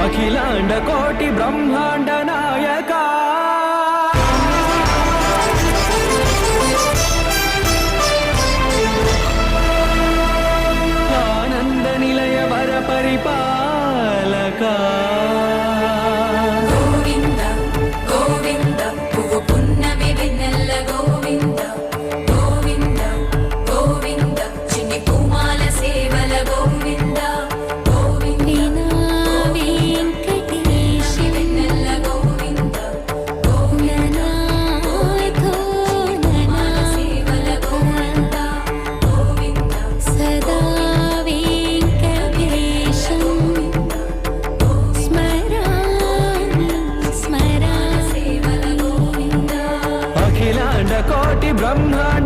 అఖిలాండ కోటి బ్రహ్మాండ నాయక ఆనంద నిలయ వర పరిపాలక గోవింద గోవింద పువ్వు పున్నమి వెన్నెల గోవింద గోవింద గోవింద చిన్ని పూమాల సేవల గోవింద కోటి బ్రహ్మాండ